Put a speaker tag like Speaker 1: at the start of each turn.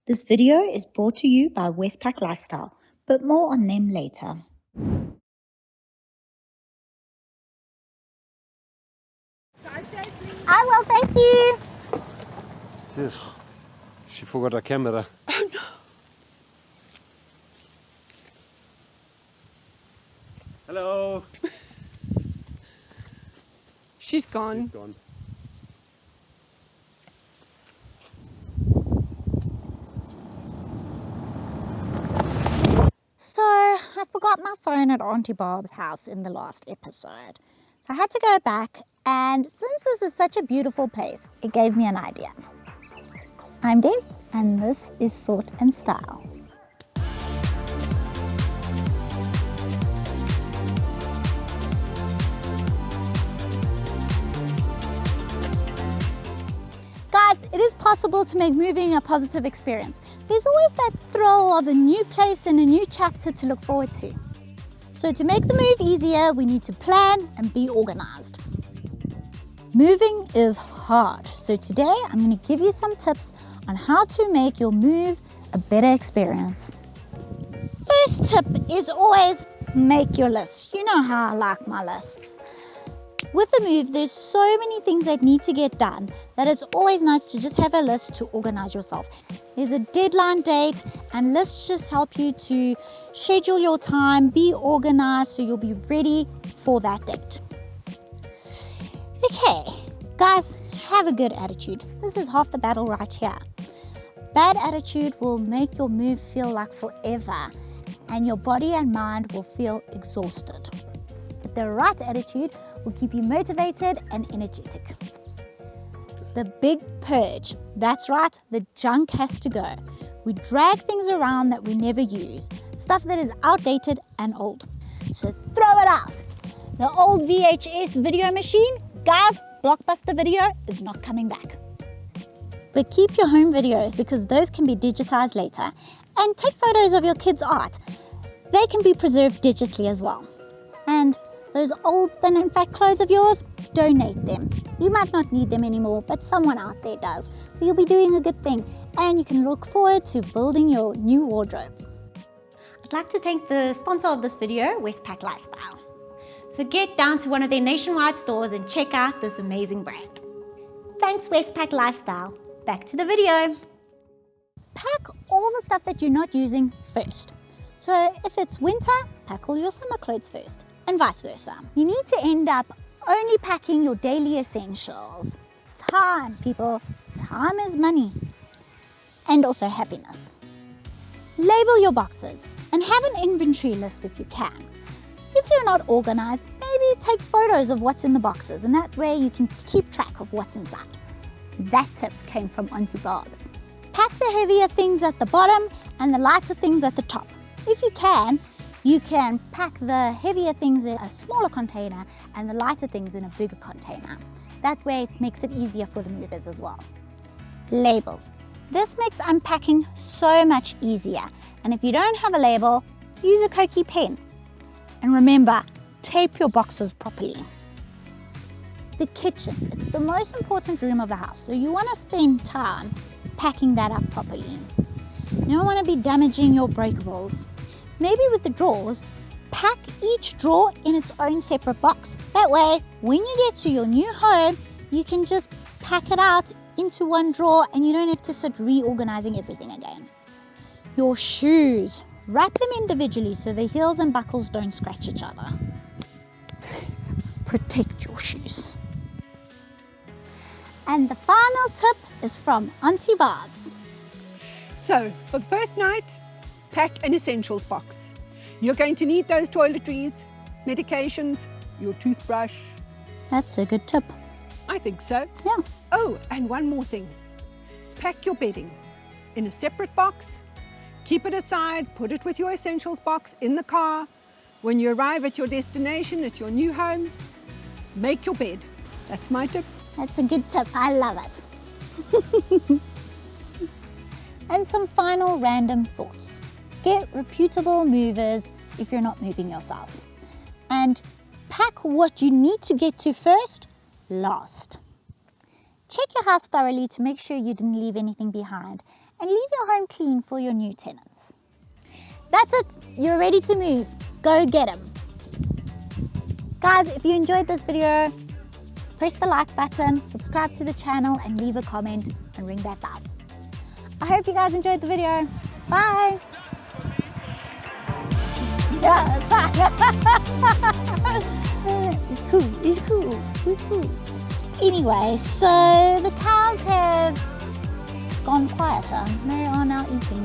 Speaker 1: This video is brought to you by Westpac Lifestyle, but more on them later.
Speaker 2: I will, thank you.
Speaker 3: Jeez, she forgot her camera.
Speaker 2: Oh no.
Speaker 3: Hello.
Speaker 2: She's gone.
Speaker 3: She's gone.
Speaker 1: So, I forgot my phone at Auntie Barb's house in the last episode. So I had to go back, and since this is such a beautiful place, it gave me an idea. I'm Des, and this is Sort and Style. Guys, it is possible to make moving a positive experience. There's always that thrill of a new place and a new chapter to look forward to. So to make the move easier, we need to plan and be organized. Moving is hard, so today I'm going to give you some tips on how to make your move a better experience. First tip is always make your list. You know how I like my lists. With the move, there's so many things that need to get done that it's always nice to just have a list to organize yourself. There's a deadline date, and lists just help you to schedule your time, be organized so you'll be ready for that date. Okay, guys, have a good attitude. This is half the battle right here. Bad attitude will make your move feel like forever, and your body and mind will feel exhausted. But the right attitude will keep you motivated and energetic. The big purge. That's right, the junk has to go. We drag things around that we never use, stuff that is outdated and old. So throw it out. The old VHS video machine, guys, Blockbuster Video is not coming back. But keep your home videos because those can be digitized later, and take photos of your kids' art. They can be preserved digitally as well. And those old thin and fat clothes of yours, donate them. You might not need them anymore, but someone out there does. So you'll be doing a good thing, and you can look forward to building your new wardrobe. I'd like to thank the sponsor of this video, Westpac Lifestyle. So get down to one of their nationwide stores and check out this amazing brand. Thanks, Westpac Lifestyle. Back to the video. Pack all the stuff that you're not using first. So if it's winter, pack all your summer clothes first, and vice versa. You need to end up only packing your daily essentials. Time, people. Time is money. And also happiness. Label your boxes and have an inventory list if you can. If you're not organized, maybe take photos of what's in the boxes, and that way you can keep track of what's inside. That tip came from Auntie Barb's. Pack the heavier things at the bottom and the lighter things at the top. If you can pack the heavier things in a smaller container and the lighter things in a bigger container. That way it makes it easier for the movers as well. Labels. This makes unpacking so much easier. And if you don't have a label, use a Koki pen. And remember, tape your boxes properly. The kitchen. It's the most important room of the house, so you want to spend time packing that up properly. You don't want to be damaging your breakables. Maybe with the drawers, pack each drawer in its own separate box. That way, when you get to your new home, you can just pack it out into one drawer and you don't have to sit reorganizing everything again. Your shoes. Wrap them individually so the heels and buckles don't scratch each other. Please, protect your shoes. And the final tip is from Auntie Barb's.
Speaker 2: So, for the first night, pack an essentials box. You're going to need those toiletries, medications, your toothbrush.
Speaker 1: That's a good tip.
Speaker 2: I think so.
Speaker 1: Yeah.
Speaker 2: Oh, and one more thing. Pack your bedding in a separate box. Keep it aside, put it with your essentials box in the car. When you arrive at your destination, at your new home, make your bed. That's my tip.
Speaker 1: That's a good tip. I love it. And some final random thoughts. Get reputable movers if you're not moving yourself. And pack what you need to get to first, last. Check your house thoroughly to make sure you didn't leave anything behind. and leave your home clean for your new tenants. That's it. You're ready to move. Go get them. Guys, if you enjoyed this video, press the like button, subscribe to the channel, and leave a comment and ring that bell. I hope you guys enjoyed the video. Bye. Yeah, it's fine. It's cool. It's cool. It's cool. Anyway, so the cows have gone quieter. They are now eating